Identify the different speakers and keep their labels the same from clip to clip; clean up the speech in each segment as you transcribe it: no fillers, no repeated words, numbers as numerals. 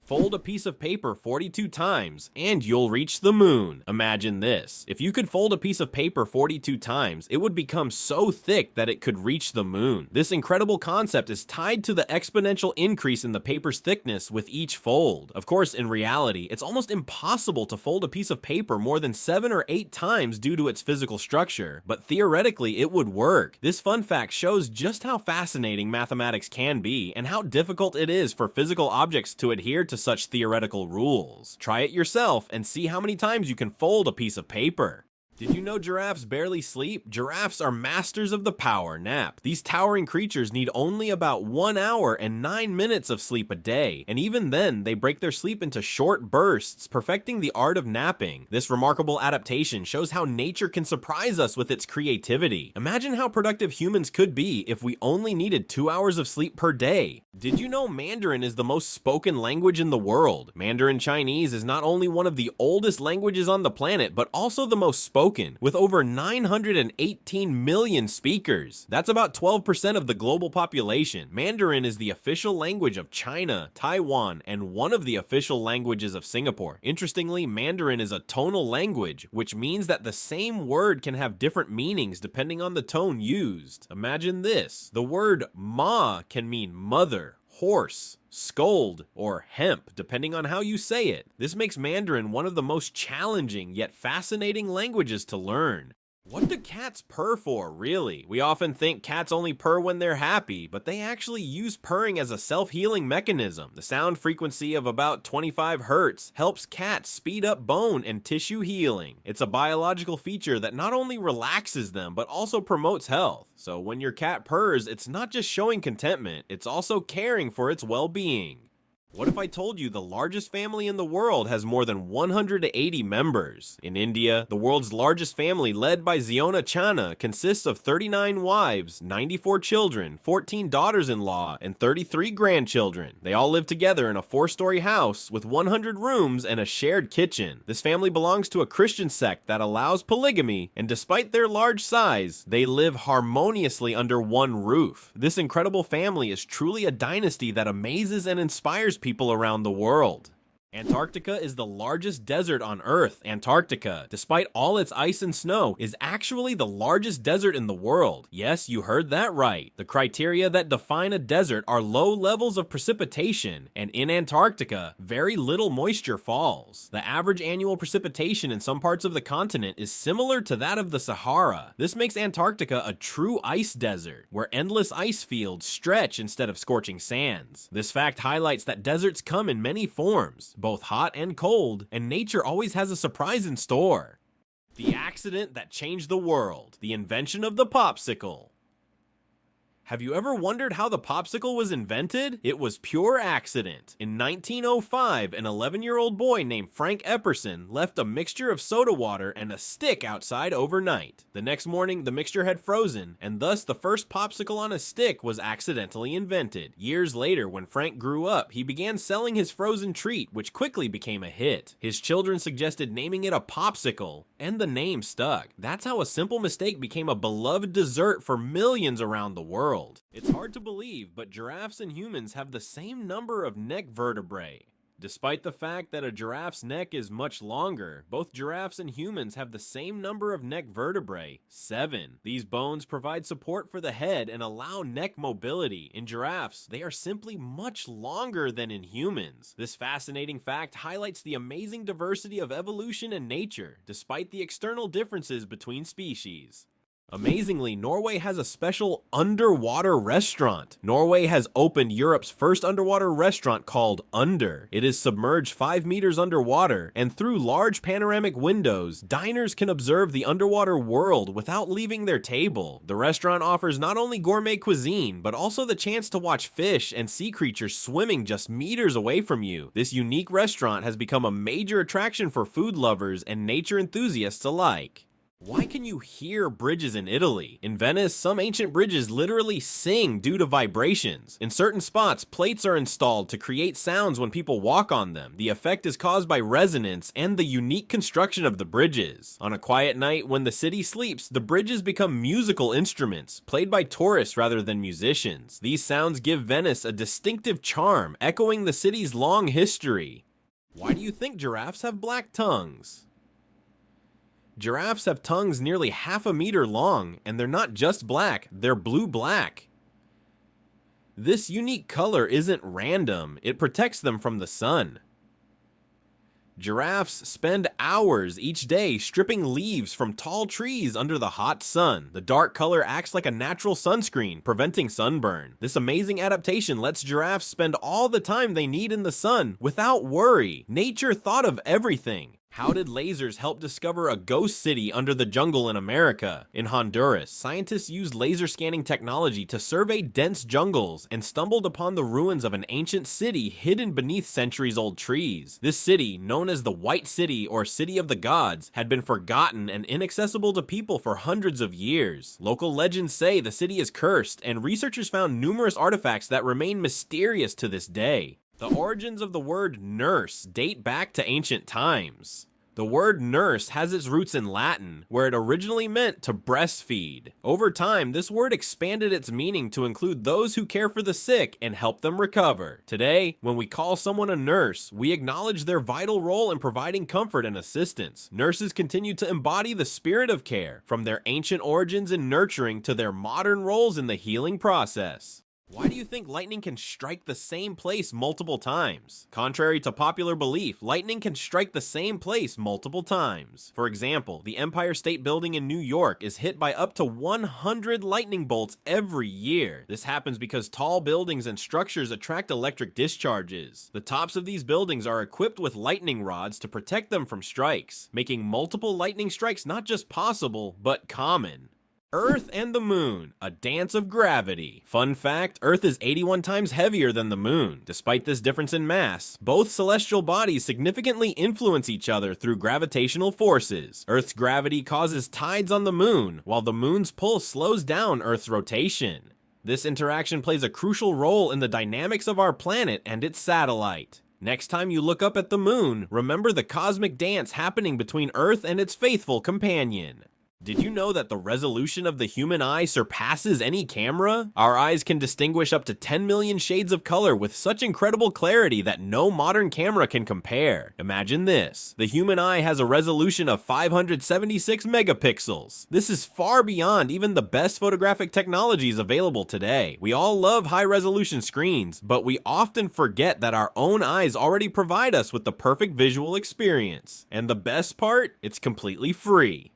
Speaker 1: Fold a piece of paper 42 times, and you'll reach the moon. Imagine this. If you could fold a piece of paper 42 times, it would become so thick that it could reach the moon. This incredible concept is tied to the exponential increase in the paper's thickness with each fold. Of course, in reality, it's almost impossible to fold a piece of paper more than 7 or 8 times due to its physical structure, but theoretically it would work. This fun fact shows just how fascinating mathematics can be and how difficult it is for physical objects to adhere to such theoretical rules. Try it yourself and see how many times you can fold a piece of paper. Did you know giraffes barely sleep? Giraffes are masters of the power nap. These towering creatures need only about 1 hour and 9 minutes of sleep a day, and even then, they break their sleep into short bursts, perfecting the art of napping. This remarkable adaptation shows how nature can surprise us with its creativity. Imagine how productive humans could be if we only needed 2 hours of sleep per day. Did you know Mandarin is the most spoken language in the world? Mandarin Chinese is not only one of the oldest languages on the planet, but also the most spoken, with over 918 million speakers. That's about 12% of the global population. Mandarin is the official language of China, Taiwan, and one of the official languages of Singapore. Interestingly, Mandarin is a tonal language, which means that the same word can have different meanings depending on the tone used. Imagine this. The word ma can mean mother, horse, scold, or hemp, depending on how you say it. This makes Mandarin one of the most challenging yet fascinating languages to learn. What do cats purr for, really? We often think cats only purr when they're happy, but they actually use purring as a self-healing mechanism. The sound frequency of about 25 hertz helps cats speed up bone and tissue healing. It's a biological feature that not only relaxes them, but also promotes health. So when your cat purrs, it's not just showing contentment, it's also caring for its well-being. What if I told you the largest family in the world has more than 180 members? In India, the world's largest family, led by Ziona Chana, consists of 39 wives, 94 children, 14 daughters-in-law, and 33 grandchildren. They all live together in a 4-story house with 100 rooms and a shared kitchen. This family belongs to a Christian sect that allows polygamy, and despite their large size, they live harmoniously under one roof. This incredible family is truly a dynasty that amazes and inspires people around the world. Antarctica is the largest desert on Earth. Antarctica, despite all its ice and snow, is actually the largest desert in the world. Yes, you heard that right. The criteria that define a desert are low levels of precipitation, and in Antarctica, very little moisture falls. The average annual precipitation in some parts of the continent is similar to that of the Sahara. This makes Antarctica a true ice desert, where endless ice fields stretch instead of scorching sands. This fact highlights that deserts come in many forms, both hot and cold, and nature always has a surprise in store. The accident that changed the world, the invention of the popsicle. Have you ever wondered how the popsicle was invented? It was pure accident. In 1905, an 11-year-old boy named Frank Epperson left a mixture of soda water and a stick outside overnight. The next morning, the mixture had frozen, and thus the first popsicle on a stick was accidentally invented. Years later, when Frank grew up, he began selling his frozen treat, which quickly became a hit. His children suggested naming it a popsicle, and the name stuck. That's how a simple mistake became a beloved dessert for millions around the world. It's hard to believe, but giraffes and humans have the same number of neck vertebrae. Despite the fact that a giraffe's neck is much longer, both giraffes and humans have the same number of neck vertebrae, 7. These bones provide support for the head and allow neck mobility. In giraffes, they are simply much longer than in humans. This fascinating fact highlights the amazing diversity of evolution and nature, despite the external differences between species. Amazingly, Norway has a special underwater restaurant. Norway has opened Europe's first underwater restaurant called Under. It is submerged 5 meters underwater, and through large panoramic windows, diners can observe the underwater world without leaving their table. The restaurant offers not only gourmet cuisine, but also the chance to watch fish and sea creatures swimming just meters away from you. This unique restaurant has become a major attraction for food lovers and nature enthusiasts alike. Why can you hear bridges in Italy? In Venice, some ancient bridges literally sing due to vibrations. In certain spots, plates are installed to create sounds when people walk on them. The effect is caused by resonance and the unique construction of the bridges. On a quiet night, when the city sleeps, the bridges become musical instruments, played by tourists rather than musicians. These sounds give Venice a distinctive charm, echoing the city's long history. Why do you think giraffes have black tongues? Giraffes have tongues nearly half a meter long, and they're not just black, they're blue-black. This unique color isn't random, it protects them from the sun. Giraffes spend hours each day stripping leaves from tall trees under the hot sun. The dark color acts like a natural sunscreen, preventing sunburn. This amazing adaptation lets giraffes spend all the time they need in the sun without worry. Nature thought of everything. How did lasers help discover a ghost city under the jungle in America? In Honduras, scientists used laser scanning technology to survey dense jungles and stumbled upon the ruins of an ancient city hidden beneath centuries-old trees. This city, known as the White City or City of the Gods, had been forgotten and inaccessible to people for hundreds of years. Local legends say the city is cursed, and researchers found numerous artifacts that remain mysterious to this day. The origins of the word nurse date back to ancient times. The word nurse has its roots in Latin, where it originally meant to breastfeed. Over time, this word expanded its meaning to include those who care for the sick and help them recover. Today, when we call someone a nurse, we acknowledge their vital role in providing comfort and assistance. Nurses continue to embody the spirit of care, from their ancient origins in nurturing to their modern roles in the healing process. Why do you think lightning can strike the same place multiple times? Contrary to popular belief, lightning can strike the same place multiple times. For example, the Empire State Building in New York is hit by up to 100 lightning bolts every year. This happens because tall buildings and structures attract electric discharges. The tops of these buildings are equipped with lightning rods to protect them from strikes, making multiple lightning strikes not just possible, but common. Earth and the Moon, a dance of gravity. Fun fact, Earth is 81 times heavier than the Moon. Despite this difference in mass, both celestial bodies significantly influence each other through gravitational forces. Earth's gravity causes tides on the Moon, while the Moon's pull slows down Earth's rotation. This interaction plays a crucial role in the dynamics of our planet and its satellite. Next time you look up at the Moon, remember the cosmic dance happening between Earth and its faithful companion. Did you know that the resolution of the human eye surpasses any camera? Our eyes can distinguish up to 10 million shades of color with such incredible clarity that no modern camera can compare. Imagine this. The human eye has a resolution of 576 megapixels. This is far beyond even the best photographic technologies available today. We all love high-resolution screens, but we often forget that our own eyes already provide us with the perfect visual experience. And the best part? It's completely free.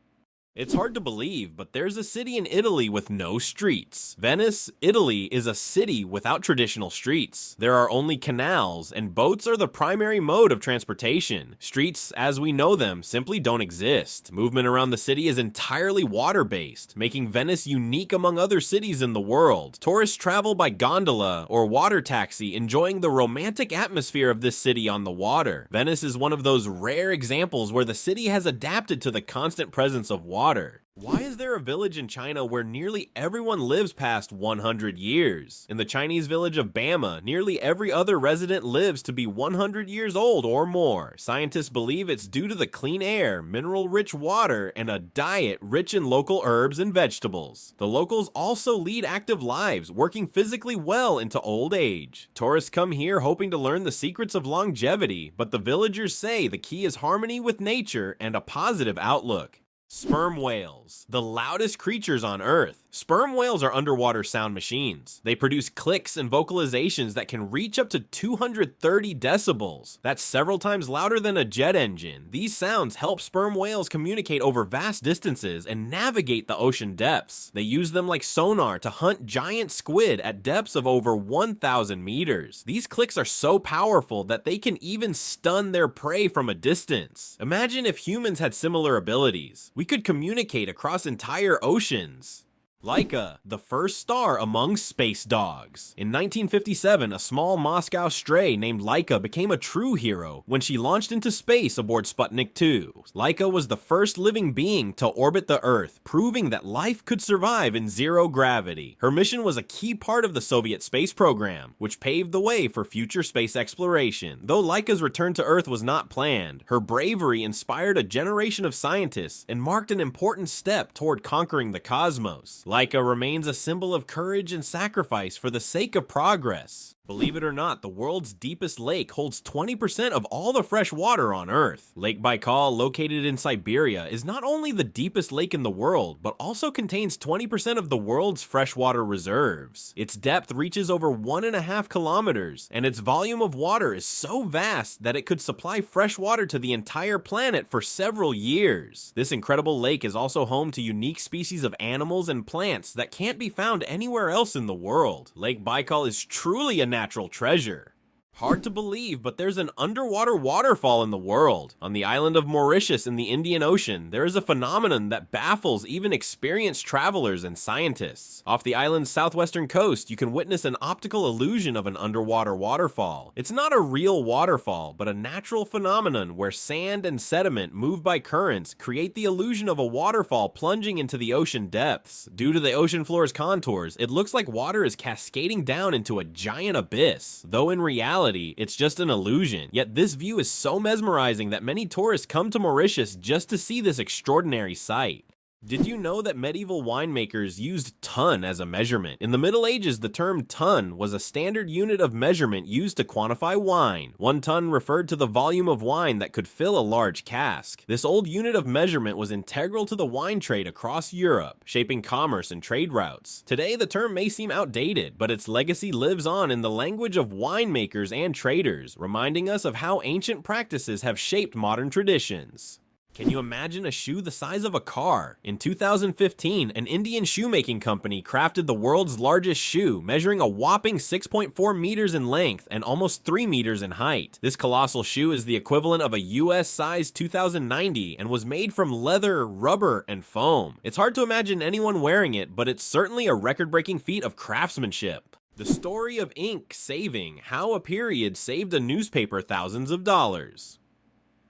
Speaker 1: It's hard to believe, but there's a city in Italy with no streets. Venice, Italy is a city without traditional streets. There are only canals, and boats are the primary mode of transportation. Streets, as we know them, simply don't exist. Movement around the city is entirely water-based, making Venice unique among other cities in the world. Tourists travel by gondola or water taxi, enjoying the romantic atmosphere of this city on the water. Venice is one of those rare examples where the city has adapted to the constant presence of water. Why is there a village in China where nearly everyone lives past 100 years? In the Chinese village of Bama, nearly every other resident lives to be 100 years old or more. Scientists believe it's due to the clean air, mineral-rich water, and a diet rich in local herbs and vegetables. The locals also lead active lives, working physically well into old age. Tourists come here hoping to learn the secrets of longevity, but the villagers say the key is harmony with nature and a positive outlook. Sperm whales, the loudest creatures on Earth. Sperm whales are underwater sound machines. They produce clicks and vocalizations that can reach up to 230 decibels. That's several times louder than a jet engine. These sounds help sperm whales communicate over vast distances and navigate the ocean depths. They use them like sonar to hunt giant squid at depths of over 1,000 meters. These clicks are so powerful that they can even stun their prey from a distance. Imagine if humans had similar abilities. We could communicate across entire oceans. Laika, the first star among space dogs. In 1957, a small Moscow stray named Laika became a true hero when she launched into space aboard Sputnik 2. Laika was the first living being to orbit the Earth, proving that life could survive in zero gravity. Her mission was a key part of the Soviet space program, which paved the way for future space exploration. Though Laika's return to Earth was not planned, her bravery inspired a generation of scientists and marked an important step toward conquering the cosmos. Laika remains a symbol of courage and sacrifice for the sake of progress. Believe it or not, the world's deepest lake holds 20% of all the fresh water on Earth. Lake Baikal, located in Siberia, is not only the deepest lake in the world, but also contains 20% of the world's freshwater reserves. Its depth reaches over 1.5 kilometers, and its volume of water is so vast that it could supply fresh water to the entire planet for several years. This incredible lake is also home to unique species of animals and plants that can't be found anywhere else in the world. Lake Baikal is truly a natural treasure. Hard to believe, but there's an underwater waterfall in the world. On the island of Mauritius in the Indian Ocean, there is a phenomenon that baffles even experienced travelers and scientists. Off the island's southwestern coast, you can witness an optical illusion of an underwater waterfall. It's not a real waterfall, but a natural phenomenon where sand and sediment moved by currents create the illusion of a waterfall plunging into the ocean depths. Due to the ocean floor's contours, it looks like water is cascading down into a giant abyss, though in reality, it's just an illusion. Yet this view is so mesmerizing that many tourists come to Mauritius just to see this extraordinary sight. Did you know that medieval winemakers used ton as a measurement? In the Middle Ages, the term ton was a standard unit of measurement used to quantify wine. 1 ton referred to the volume of wine that could fill a large cask. This old unit of measurement was integral to the wine trade across Europe, shaping commerce and trade routes. Today, the term may seem outdated, but its legacy lives on in the language of winemakers and traders, reminding us of how ancient practices have shaped modern traditions. Can you imagine a shoe the size of a car? In 2015, an Indian shoemaking company crafted the world's largest shoe, measuring a whopping 6.4 meters in length and almost 3 meters in height. This colossal shoe is the equivalent of a US size 2090 and was made from leather, rubber, and foam. It's hard to imagine anyone wearing it, but it's certainly a record-breaking feat of craftsmanship. The story of ink saving, how a period saved a newspaper thousands of dollars.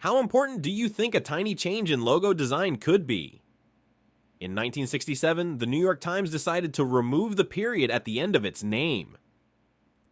Speaker 1: How important do you think a tiny change in logo design could be? In 1967, the New York Times decided to remove the period at the end of its name.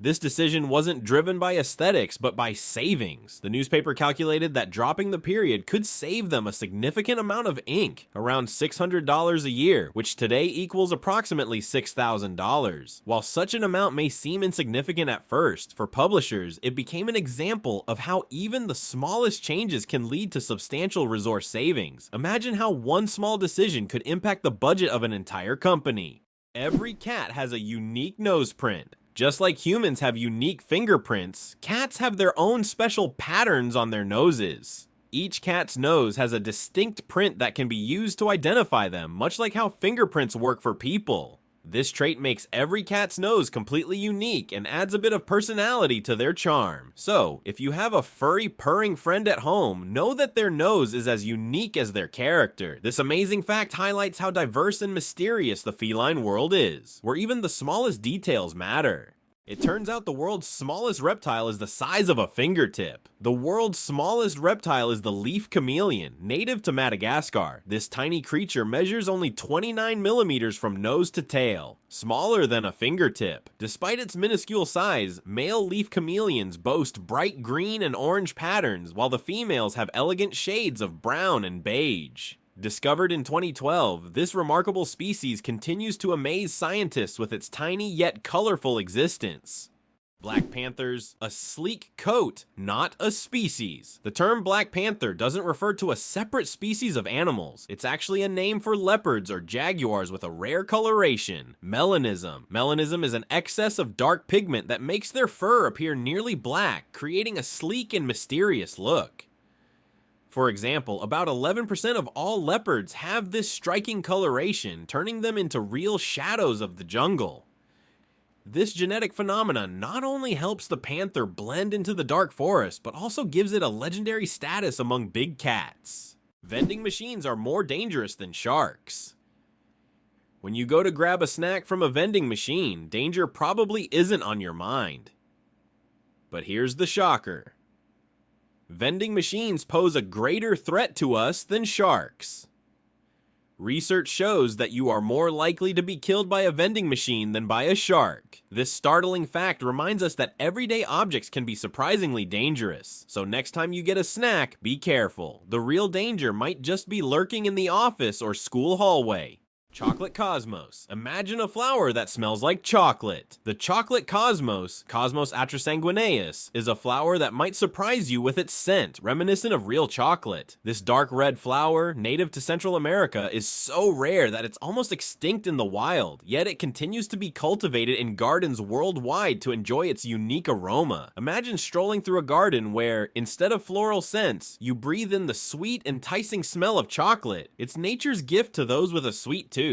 Speaker 1: This decision wasn't driven by aesthetics, but by savings. The newspaper calculated that dropping the period could save them a significant amount of ink, around $600 a year, which today equals approximately $6,000. While such an amount may seem insignificant at first, for publishers, it became an example of how even the smallest changes can lead to substantial resource savings. Imagine how one small decision could impact the budget of an entire company. Every cat has a unique nose print. Just like humans have unique fingerprints, cats have their own special patterns on their noses. Each cat's nose has a distinct print that can be used to identify them, much like how fingerprints work for people. This trait makes every cat's nose completely unique and adds a bit of personality to their charm. So, if you have a furry purring friend at home, know that their nose is as unique as their character. This amazing fact highlights how diverse and mysterious the feline world is, where even the smallest details matter. It turns out the world's smallest reptile is the size of a fingertip. The world's smallest reptile is the leaf chameleon, native to Madagascar. This tiny creature measures only 29 millimeters from nose to tail, smaller than a fingertip. Despite its minuscule size, male leaf chameleons boast bright green and orange patterns, while the females have elegant shades of brown and beige. Discovered in 2012, this remarkable species continues to amaze scientists with its tiny yet colorful existence. Black panthers, a sleek coat, not a species. The term black panther doesn't refer to a separate species of animals. It's actually a name for leopards or jaguars with a rare coloration, melanism. Melanism is an excess of dark pigment that makes their fur appear nearly black, creating a sleek and mysterious look. For example, about 11% of all leopards have this striking coloration, turning them into real shadows of the jungle. This genetic phenomenon not only helps the panther blend into the dark forest, but also gives it a legendary status among big cats. Vending machines are more dangerous than sharks. When you go to grab a snack from a vending machine, danger probably isn't on your mind. But here's the shocker. Vending machines pose a greater threat to us than sharks. Research shows that you are more likely to be killed by a vending machine than by a shark. This startling fact reminds us that everyday objects can be surprisingly dangerous. So next time you get a snack, be careful. The real danger might just be lurking in the office or school hallway. Chocolate cosmos. Imagine a flower that smells like chocolate. The chocolate cosmos, Cosmos atrasanguineus, is a flower that might surprise you with its scent, reminiscent of real chocolate. This dark red flower, native to Central America, is so rare that it's almost extinct in the wild, yet it continues to be cultivated in gardens worldwide to enjoy its unique aroma. Imagine strolling through a garden where, instead of floral scents, you breathe in the sweet, enticing smell of chocolate. It's nature's gift to those with a sweet tooth.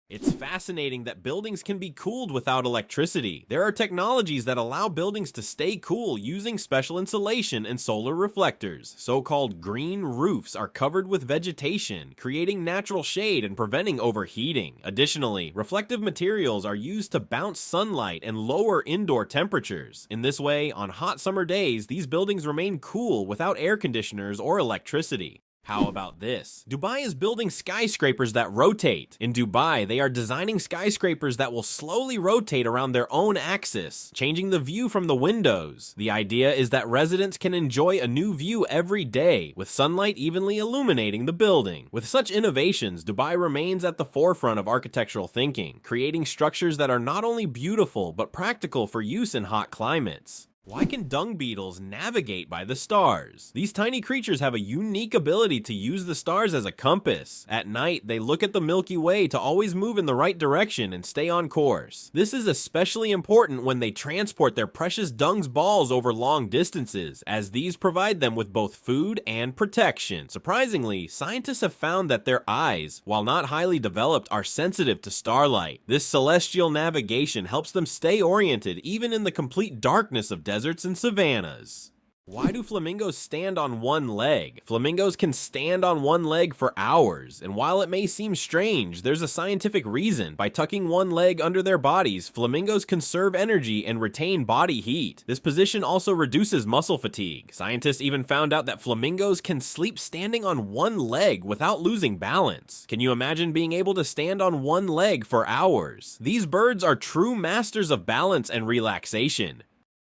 Speaker 1: It's fascinating that buildings can be cooled without electricity. There are technologies that allow buildings to stay cool using special insulation and solar reflectors. So-called green roofs are covered with vegetation, creating natural shade and preventing overheating. Additionally, reflective materials are used to bounce sunlight and lower indoor temperatures. In this way, on hot summer days, these buildings remain cool without air conditioners or electricity. How about this? Dubai is building skyscrapers that rotate. In Dubai, they are designing skyscrapers that will slowly rotate around their own axis, changing the view from the windows. The idea is that residents can enjoy a new view every day, with sunlight evenly illuminating the building. With such innovations, Dubai remains at the forefront of architectural thinking, creating structures that are not only beautiful, but practical for use in hot climates. Why can dung beetles navigate by the stars? These tiny creatures have a unique ability to use the stars as a compass. At night, they look at the Milky Way to always move in the right direction and stay on course. This is especially important when they transport their precious dung balls over long distances, as these provide them with both food and protection. Surprisingly, scientists have found that their eyes, while not highly developed, are sensitive to starlight. This celestial navigation helps them stay oriented even in the complete darkness of deserts and savannas. Why do flamingos stand on one leg? Flamingos can stand on one leg for hours, and while it may seem strange, there's a scientific reason. By tucking one leg under their bodies, flamingos conserve energy and retain body heat. This position also reduces muscle fatigue. Scientists even found out that flamingos can sleep standing on one leg without losing balance. Can you imagine being able to stand on one leg for hours? These birds are true masters of balance and relaxation.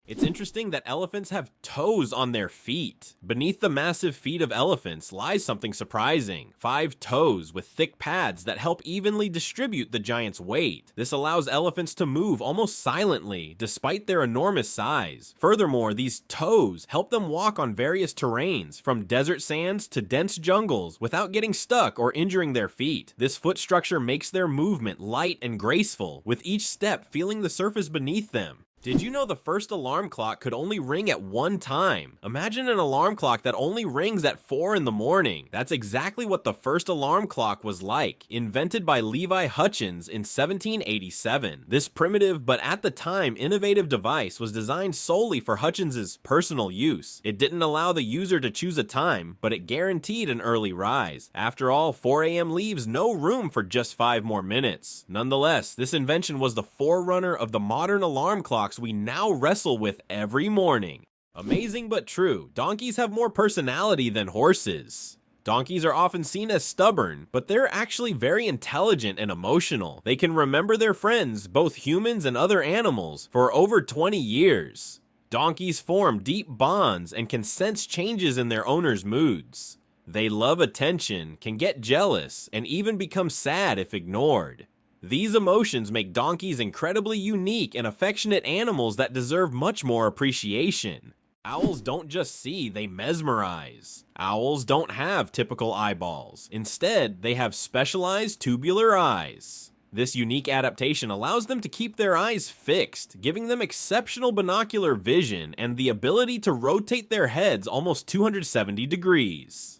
Speaker 1: It's interesting that elephants have toes on their feet. Beneath the massive feet of elephants lies something surprising. 5 toes with thick pads that help evenly distribute the giant's weight. This allows elephants to move almost silently, despite their enormous size. Furthermore, these toes help them walk on various terrains, from desert sands to dense jungles, without getting stuck or injuring their feet. This foot structure makes their movement light and graceful, with each step feeling the surface beneath them. Did you know the first alarm clock could only ring at one time? Imagine an alarm clock that only rings at 4 in the morning. That's exactly what the first alarm clock was like, invented by Levi Hutchins in 1787. This primitive but at the time innovative device was designed solely for Hutchins's personal use. It didn't allow the user to choose a time, but it guaranteed an early rise. After all, 4 a.m. leaves no room for just 5 more minutes. Nonetheless, this invention was the forerunner of the modern alarm clock we now wrestle with every morning. Amazing but true, donkeys have more personality than horses. Donkeys are often seen as stubborn, but they're actually very intelligent and emotional. They can remember their friends, both humans and other animals, for over 20 years. Donkeys form deep bonds and can sense changes in their owner's moods. They love attention, can get jealous, and even become sad if ignored. These emotions make donkeys incredibly unique and affectionate animals that deserve much more appreciation. Owls don't just see, they mesmerize. Owls don't have typical eyeballs. Instead, they have specialized tubular eyes. This unique adaptation allows them to keep their eyes fixed, giving them exceptional binocular vision and the ability to rotate their heads almost 270 degrees.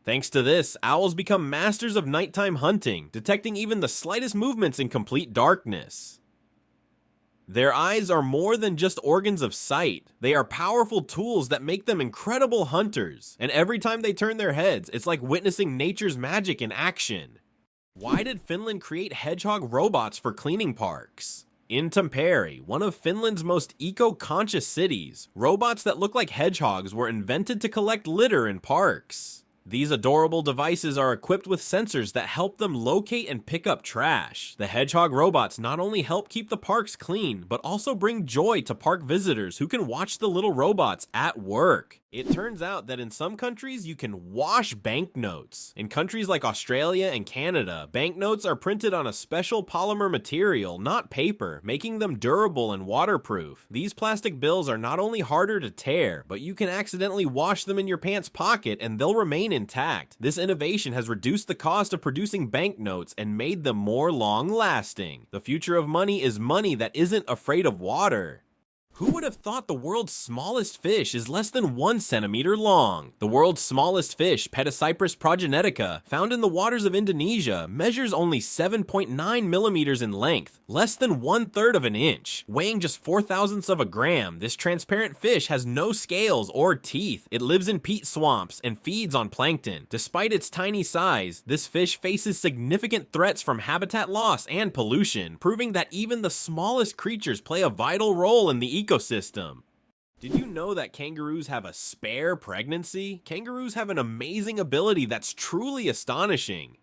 Speaker 1: Thanks to this, owls become masters of nighttime hunting, detecting even the slightest movements in complete darkness. Their eyes are more than just organs of sight. They are powerful tools that make them incredible hunters, and every time they turn their heads, it's like witnessing nature's magic in action. Why did Finland create hedgehog robots for cleaning parks? In Tampere, one of Finland's most eco-conscious cities, robots that look like hedgehogs were invented to collect litter in parks. These adorable devices are equipped with sensors that help them locate and pick up trash. The hedgehog robots not only help keep the parks clean, but also bring joy to park visitors who can watch the little robots at work. It turns out that in some countries you can wash banknotes. In countries like Australia and Canada, banknotes are printed on a special polymer material, not paper, making them durable and waterproof. These plastic bills are not only harder to tear, but you can accidentally wash them in your pants pocket and they'll remain intact. This innovation has reduced the cost of producing banknotes and made them more long-lasting. The future of money is money that isn't afraid of water. Who would have thought the world's smallest fish is less than 1 centimeter long? The world's smallest fish, Petacyprus progenetica, found in the waters of Indonesia, measures only 7.9 millimeters in length, less than 1/3 of an inch. Weighing just 4/1000ths of a gram, this transparent fish has no scales or teeth. It lives in peat swamps and feeds on plankton. Despite its tiny size, this fish faces significant threats from habitat loss and pollution, proving that even the smallest creatures play a vital role in the ecosystem. Did you know that kangaroos have a spare pregnancy? Kangaroos have an amazing ability that's truly astonishing.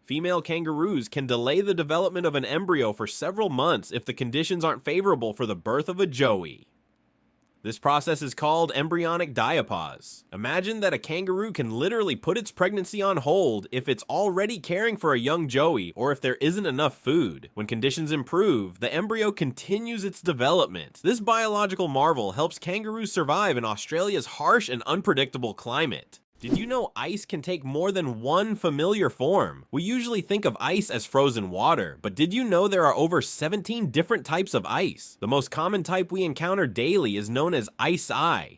Speaker 1: Female kangaroos can delay the development of an embryo for several months if the conditions aren't favorable for the birth of a joey. This process is called embryonic diapause. Imagine that a kangaroo can literally put its pregnancy on hold if it's already caring for a young joey or if there isn't enough food. When conditions improve, the embryo continues its development. This biological marvel helps kangaroos survive in Australia's harsh and unpredictable climate. Did you know ice can take more than one familiar form? We usually think of ice as frozen water, but did you know there are over 17 different types of ice? The most common type we encounter daily is known as ice.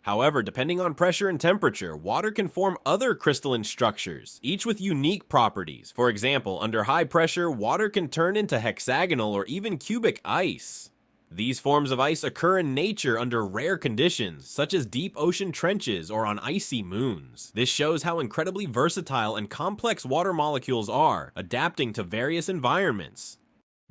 Speaker 1: However, depending on pressure and temperature, water can form other crystalline structures, each with unique properties. For example, under high pressure, water can turn into hexagonal or even cubic ice. These forms of ice occur in nature under rare conditions, such as deep ocean trenches or on icy moons. This shows how incredibly versatile and complex water molecules are, adapting to various environments.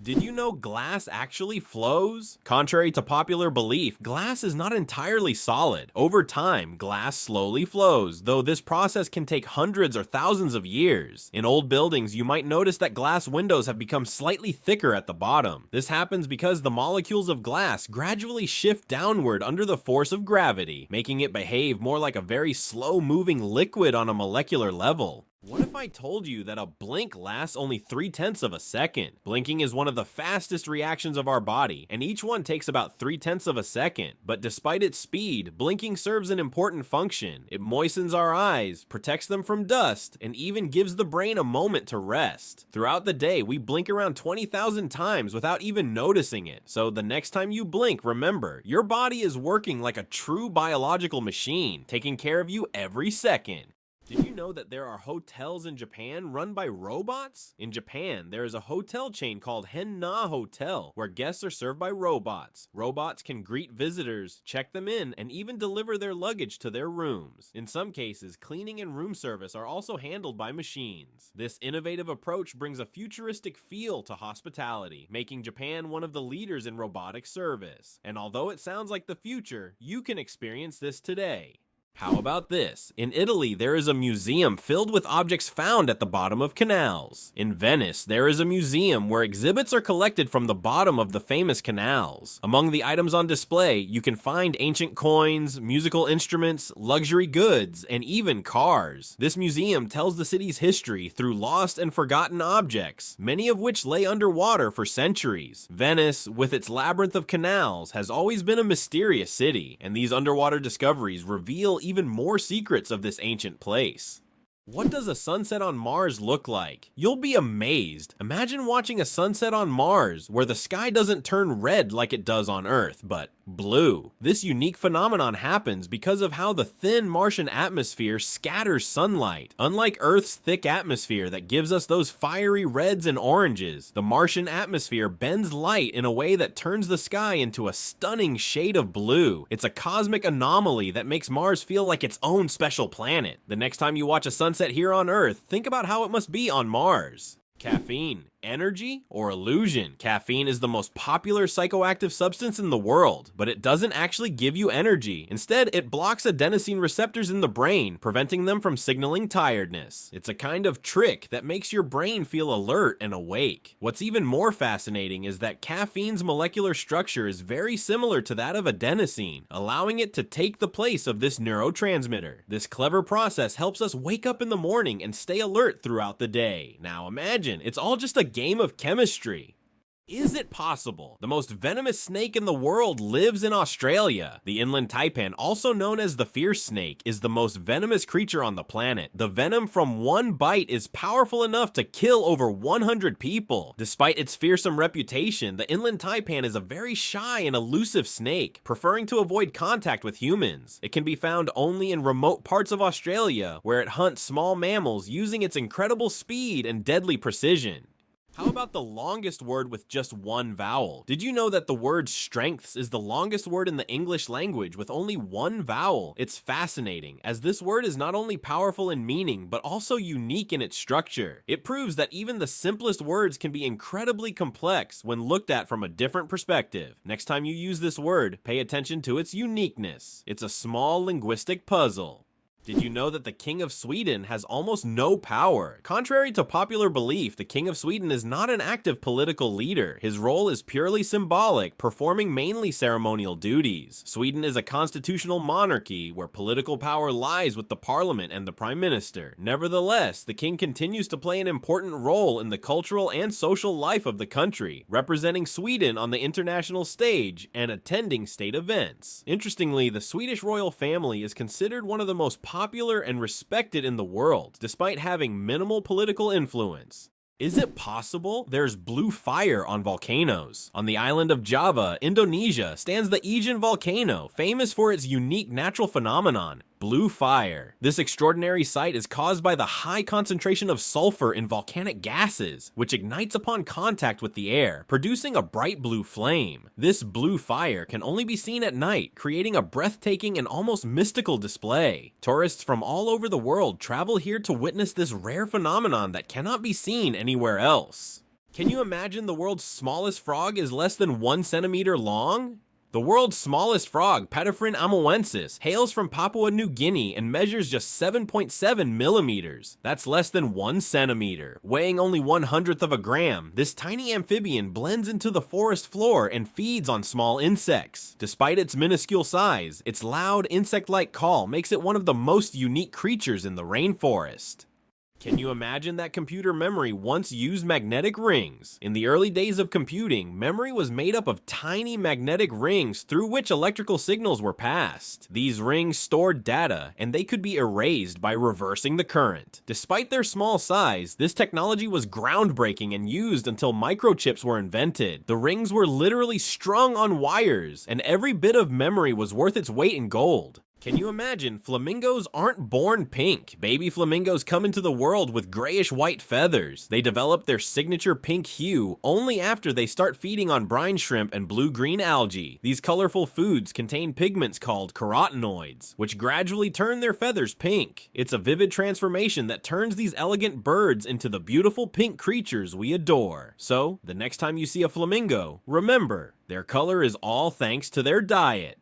Speaker 1: Did you know glass actually flows? Contrary to popular belief, glass is not entirely solid. Over time, glass slowly flows, though this process can take hundreds or thousands of years. In old buildings, you might notice that glass windows have become slightly thicker at the bottom. This happens because the molecules of glass gradually shift downward under the force of gravity, making it behave more like a very slow-moving liquid on a molecular level. What if I told you that a blink lasts only 3/10 of a second? Blinking is one of the fastest reactions of our body, and each one takes about 3/10 of a second. But despite its speed, blinking serves an important function. It moistens our eyes, protects them from dust, and even gives the brain a moment to rest. Throughout the day, we blink around 20,000 times without even noticing it. So the next time you blink, remember, your body is working like a true biological machine, taking care of you every second. Did you know that there are hotels in Japan run by robots? In Japan, there is a hotel chain called Henna Hotel, where guests are served by robots. Robots can greet visitors, check them in, and even deliver their luggage to their rooms. In some cases, cleaning and room service are also handled by machines. This innovative approach brings a futuristic feel to hospitality, making Japan one of the leaders in robotic service. And although it sounds like the future, you can experience this today. How about this? In Italy, there is a museum filled with objects found at the bottom of canals. In Venice, there is a museum where exhibits are collected from the bottom of the famous canals. Among the items on display, you can find ancient coins, musical instruments, luxury goods, and even cars. This museum tells the city's history through lost and forgotten objects, many of which lay underwater for centuries. Venice, with its labyrinth of canals, has always been a mysterious city, and these underwater discoveries reveal even more secrets of this ancient place. What does a sunset on Mars look like? You'll be amazed. Imagine watching a sunset on Mars, where the sky doesn't turn red like it does on Earth, but blue. This unique phenomenon happens because of how the thin Martian atmosphere scatters sunlight. Unlike Earth's thick atmosphere that gives us those fiery reds and oranges, the Martian atmosphere bends light in a way that turns the sky into a stunning shade of blue. It's a cosmic anomaly that makes Mars feel like its own special planet. The next time you watch a sunset here on Earth, think about how it must be on Mars. Caffeine, energy, or illusion? Caffeine is the most popular psychoactive substance in the world, but it doesn't actually give you energy. Instead, it blocks adenosine receptors in the brain, preventing them from signaling tiredness. It's a kind of trick that makes your brain feel alert and awake. What's even more fascinating is that caffeine's molecular structure is very similar to that of adenosine, allowing it to take the place of this neurotransmitter. This clever process helps us wake up in the morning and stay alert throughout the day. Now imagine, it's all just a game of chemistry. Is it possible? The most venomous snake in the world lives in Australia. The inland taipan, also known as the fierce snake, is the most venomous creature on the planet. The venom from one bite is powerful enough to kill over 100 people. Despite its fearsome reputation, the inland taipan is a very shy and elusive snake, preferring to avoid contact with humans. It can be found only in remote parts of Australia, where it hunts small mammals using its incredible speed and deadly precision. How about the longest word with just one vowel? Did you know that the word strengths is the longest word in the English language with only one vowel? It's fascinating, as this word is not only powerful in meaning, but also unique in its structure. It proves that even the simplest words can be incredibly complex when looked at from a different perspective. Next time you use this word, pay attention to its uniqueness. It's a small linguistic puzzle. Did you know that the King of Sweden has almost no power? Contrary to popular belief, the King of Sweden is not an active political leader. His role is purely symbolic, performing mainly ceremonial duties. Sweden is a constitutional monarchy where political power lies with the parliament and the prime minister. Nevertheless, the king continues to play an important role in the cultural and social life of the country, representing Sweden on the international stage and attending state events. Interestingly, the Swedish royal family is considered one of the most popular and respected in the world, despite having minimal political influence. Is it possible there's blue fire on volcanoes? On the island of Java, Indonesia, stands the Aegean volcano, famous for its unique natural phenomenon, blue fire. This extraordinary sight is caused by the high concentration of sulfur in volcanic gases, which ignites upon contact with the air, producing a bright blue flame. This blue fire can only be seen at night, creating a breathtaking and almost mystical display. Tourists from all over the world travel here to witness this rare phenomenon that cannot be seen anywhere else. Can you imagine the world's smallest frog is less than 1 centimeter long? The world's smallest frog, Patephrin amoensis, hails from Papua New Guinea and measures just 7.7 millimeters. That's less than 1 centimeter. Weighing only 1/100th of a gram, this tiny amphibian blends into the forest floor and feeds on small insects. Despite its minuscule size, its loud insect-like call makes it one of the most unique creatures in the rainforest. Can you imagine that computer memory once used magnetic rings? In the early days of computing, memory was made up of tiny magnetic rings through which electrical signals were passed. These rings stored data, and they could be erased by reversing the current. Despite their small size, this technology was groundbreaking and used until microchips were invented. The rings were literally strung on wires, and every bit of memory was worth its weight in gold. Can you imagine? Flamingos aren't born pink. Baby flamingos come into the world with grayish-white feathers. They develop their signature pink hue only after they start feeding on brine shrimp and blue-green algae. These colorful foods contain pigments called carotenoids, which gradually turn their feathers pink. It's a vivid transformation that turns these elegant birds into the beautiful pink creatures we adore. So, the next time you see a flamingo, remember, their color is all thanks to their diet.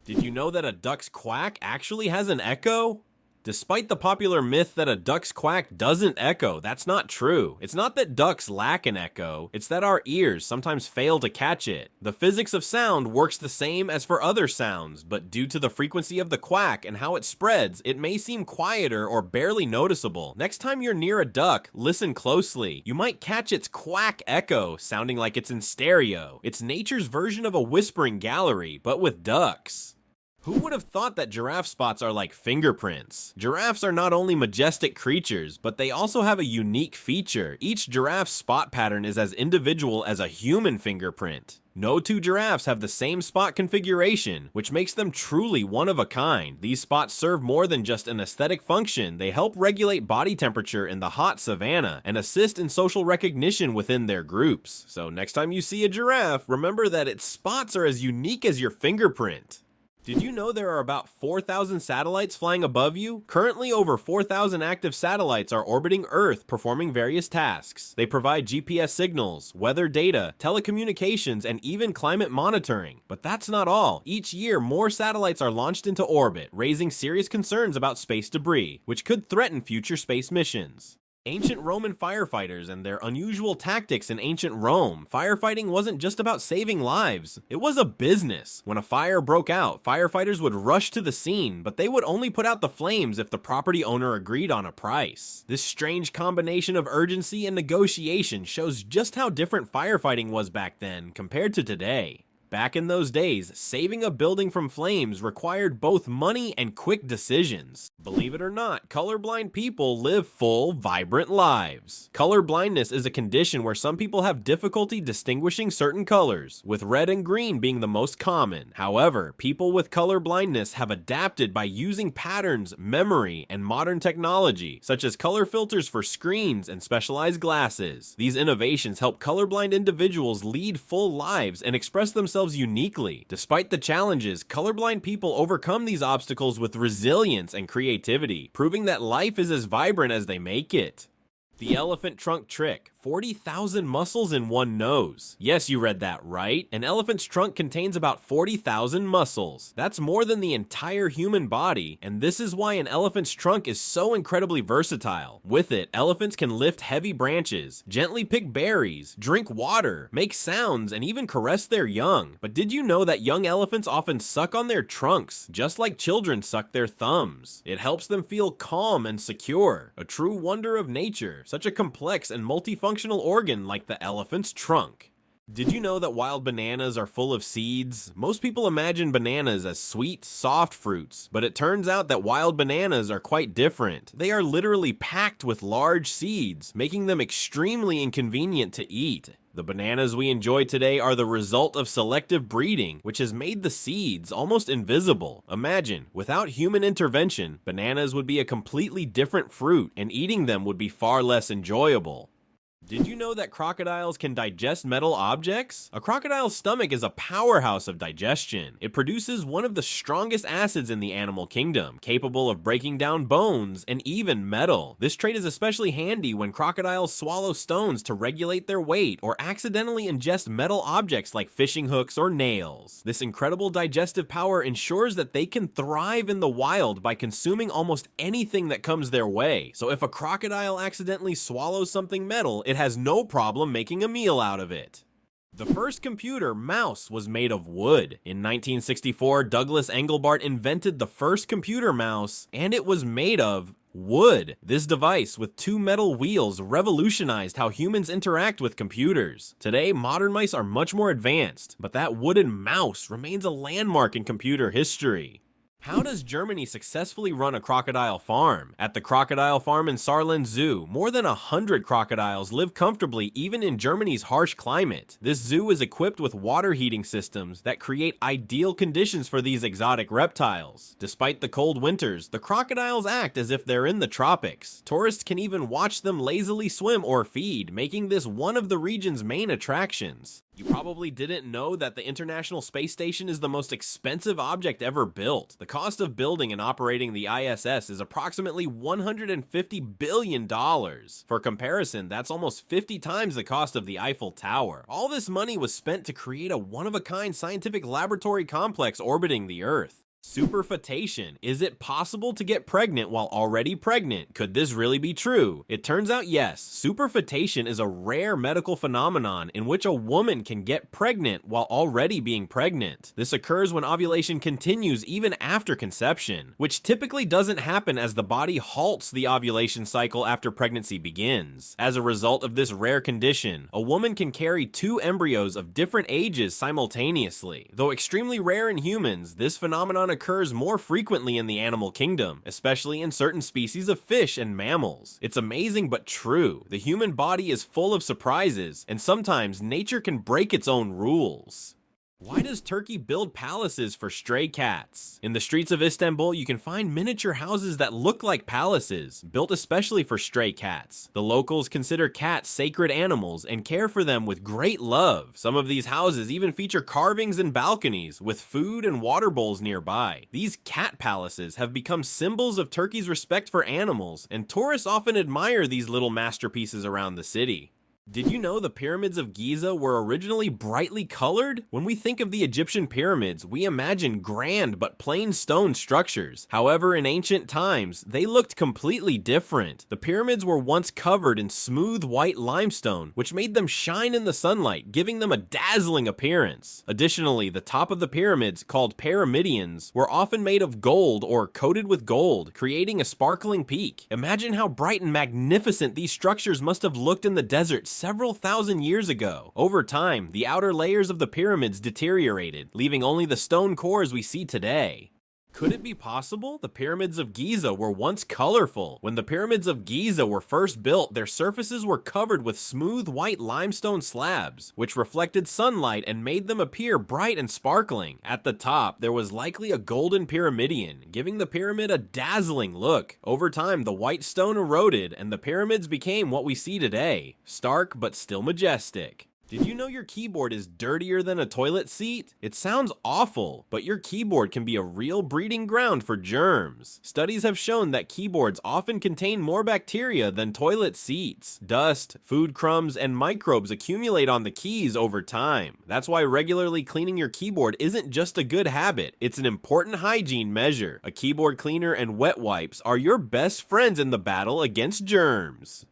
Speaker 1: Did you know that a duck's quack actually has an echo? Despite the popular myth that a duck's quack doesn't echo, that's not true. It's not that ducks lack an echo, it's that our ears sometimes fail to catch it. The physics of sound works the same as for other sounds, but due to the frequency of the quack and how it spreads, it may seem quieter or barely noticeable. Next time you're near a duck, listen closely. You might catch its quack echo, sounding like it's in stereo. It's nature's version of a whispering gallery, but with ducks. Who would have thought that giraffe spots are like fingerprints? Giraffes are not only majestic creatures, but they also have a unique feature. Each giraffe's spot pattern is as individual as a human fingerprint. No two giraffes have the same spot configuration, which makes them truly one of a kind. These spots serve more than just an aesthetic function. They help regulate body temperature in the hot savanna and assist in social recognition within their groups. So next time you see a giraffe, remember that its spots are as unique as your fingerprint. Did you know there are about 4,000 satellites flying above you? Currently, over 4,000 active satellites are orbiting Earth performing various tasks. They provide GPS signals, weather data, telecommunications, and even climate monitoring. But that's not all. Each year, more satellites are launched into orbit, raising serious concerns about space debris, which could threaten future space missions. Ancient Roman firefighters and their unusual tactics in ancient Rome. Firefighting wasn't just about saving lives, it was a business. When a fire broke out, firefighters would rush to the scene, but they would only put out the flames if the property owner agreed on a price. This strange combination of urgency and negotiation shows just how different firefighting was back then compared to today. Back in those days, saving a building from flames required both money and quick decisions. Believe it or not, colorblind people live full, vibrant lives. Color blindness is a condition where some people have difficulty distinguishing certain colors, with red and green being the most common. However, people with color blindness have adapted by using patterns, memory, and modern technology, such as color filters for screens and specialized glasses. These innovations help colorblind individuals lead full lives and express themselves uniquely. Despite the challenges, colorblind people overcome these obstacles with resilience and creativity, proving that life is as vibrant as they make it. The elephant trunk trick. 40,000 muscles in one nose. Yes, you read that right. An elephant's trunk contains about 40,000 muscles. That's more than the entire human body, and this is why an elephant's trunk is so incredibly versatile. With it, elephants can lift heavy branches, gently pick berries, drink water, make sounds, and even caress their young. But did you know that young elephants often suck on their trunks, just like children suck their thumbs? It helps them feel calm and secure. A true wonder of nature, such a complex and multifunctional organ like the elephant's trunk. Did you know that wild bananas are full of seeds? Most people imagine bananas as sweet, soft fruits, but it turns out that wild bananas are quite different. They are literally packed with large seeds, making them extremely inconvenient to eat. The bananas we enjoy today are the result of selective breeding, which has made the seeds almost invisible. Imagine, without human intervention, bananas would be a completely different fruit, and eating them would be far less enjoyable. Did you know that crocodiles can digest metal objects? A crocodile's stomach is a powerhouse of digestion. It produces one of the strongest acids in the animal kingdom, capable of breaking down bones and even metal. This trait is especially handy when crocodiles swallow stones to regulate their weight or accidentally ingest metal objects like fishing hooks or nails. This incredible digestive power ensures that they can thrive in the wild by consuming almost anything that comes their way. So if a crocodile accidentally swallows something metal, it has no problem making a meal out of it. The first computer mouse was made of wood. In 1964, Douglas Engelbart invented the first computer mouse, and it was made of wood. This device with two metal wheels revolutionized how humans interact with computers. Today, modern mice are much more advanced, but that wooden mouse remains a landmark in computer history. How does Germany successfully run a crocodile farm? At the crocodile farm in Saarland Zoo, more than 100 crocodiles live comfortably even in Germany's harsh climate. This zoo is equipped with water heating systems that create ideal conditions for these exotic reptiles. Despite the cold winters, the crocodiles act as if they're in the tropics. Tourists can even watch them lazily swim or feed, making this one of the region's main attractions. You probably didn't know that the International Space Station is the most expensive object ever built. The cost of building and operating the ISS is approximately $150 billion. For comparison, that's almost 50 times the cost of the Eiffel Tower. All this money was spent to create a one-of-a-kind scientific laboratory complex orbiting the Earth. Superfetation. Is it possible to get pregnant while already pregnant? Could this really be true? It turns out yes. Superfetation is a rare medical phenomenon in which a woman can get pregnant while already being pregnant. This occurs when ovulation continues even after conception, which typically doesn't happen as the body halts the ovulation cycle after pregnancy begins. As a result of this rare condition, a woman can carry two embryos of different ages simultaneously. Though extremely rare in humans, this phenomenon occurs more frequently in the animal kingdom, especially in certain species of fish and mammals. It's amazing but true. The human body is full of surprises, and sometimes nature can break its own rules. Why does Turkey build palaces for stray cats? In the streets of Istanbul, you can find miniature houses that look like palaces, built especially for stray cats. The locals consider cats sacred animals and care for them with great love. Some of these houses even feature carvings and balconies, with food and water bowls nearby. These cat palaces have become symbols of Turkey's respect for animals, and tourists often admire these little masterpieces around the city. Did you know the Pyramids of Giza were originally brightly colored? When we think of the Egyptian pyramids, we imagine grand but plain stone structures. However, in ancient times, they looked completely different. The pyramids were once covered in smooth white limestone, which made them shine in the sunlight, giving them a dazzling appearance. Additionally, the top of the pyramids, called pyramidions, were often made of gold or coated with gold, creating a sparkling peak. Imagine how bright and magnificent these structures must have looked in the desert several thousand years ago. Over time, the outer layers of the pyramids deteriorated, leaving only the stone cores we see today. Could it be possible the Pyramids of Giza were once colorful? When the Pyramids of Giza were first built, their surfaces were covered with smooth white limestone slabs, which reflected sunlight and made them appear bright and sparkling. At the top, there was likely a golden pyramidion, giving the pyramid a dazzling look. Over time, the white stone eroded, and the pyramids became what we see today, stark but still majestic. Did you know your keyboard is dirtier than a toilet seat? It sounds awful, but your keyboard can be a real breeding ground for germs. Studies have shown that keyboards often contain more bacteria than toilet seats. Dust, food crumbs, and microbes accumulate on the keys over time. That's why regularly cleaning your keyboard isn't just a good habit, it's an important hygiene measure. A keyboard cleaner and wet wipes are your best friends in the battle against germs.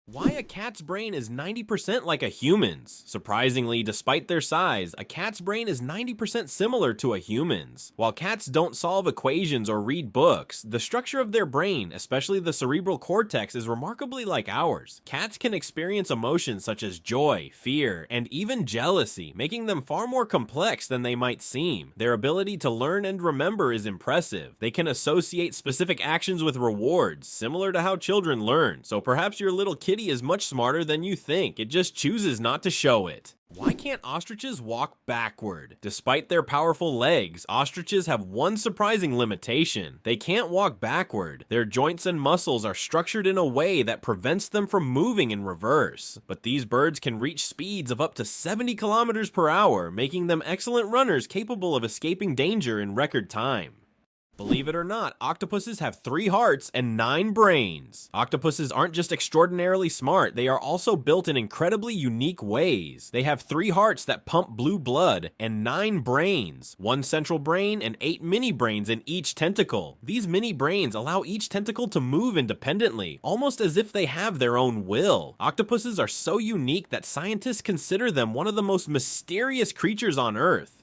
Speaker 1: Why a cat's brain is 90% like a human's. Surprisingly, despite their size, a cat's brain is 90% similar to a human's. While cats don't solve equations or read books, the structure of their brain, especially the cerebral cortex, is remarkably like ours. Cats can experience emotions such as joy, fear, and even jealousy, making them far more complex than they might seem. Their ability to learn and remember is impressive. They can associate specific actions with rewards, similar to how children learn. So perhaps your little kid is much smarter than you think, it just chooses not to show it. Why can't ostriches walk backward? Despite their powerful legs, ostriches have one surprising limitation. They can't walk backward. Their joints and muscles are structured in a way that prevents them from moving in reverse. But these birds can reach speeds of up to 70 kilometers per hour, making them excellent runners capable of escaping danger in record time. Believe it or not, octopuses have 3 hearts and 9 brains. Octopuses aren't just extraordinarily smart, they are also built in incredibly unique ways. They have 3 hearts that pump blue blood and 9 brains, 1 central brain and 8 mini brains in each tentacle. These mini brains allow each tentacle to move independently, almost as if they have their own will. Octopuses are so unique that scientists consider them one of the most mysterious creatures on Earth.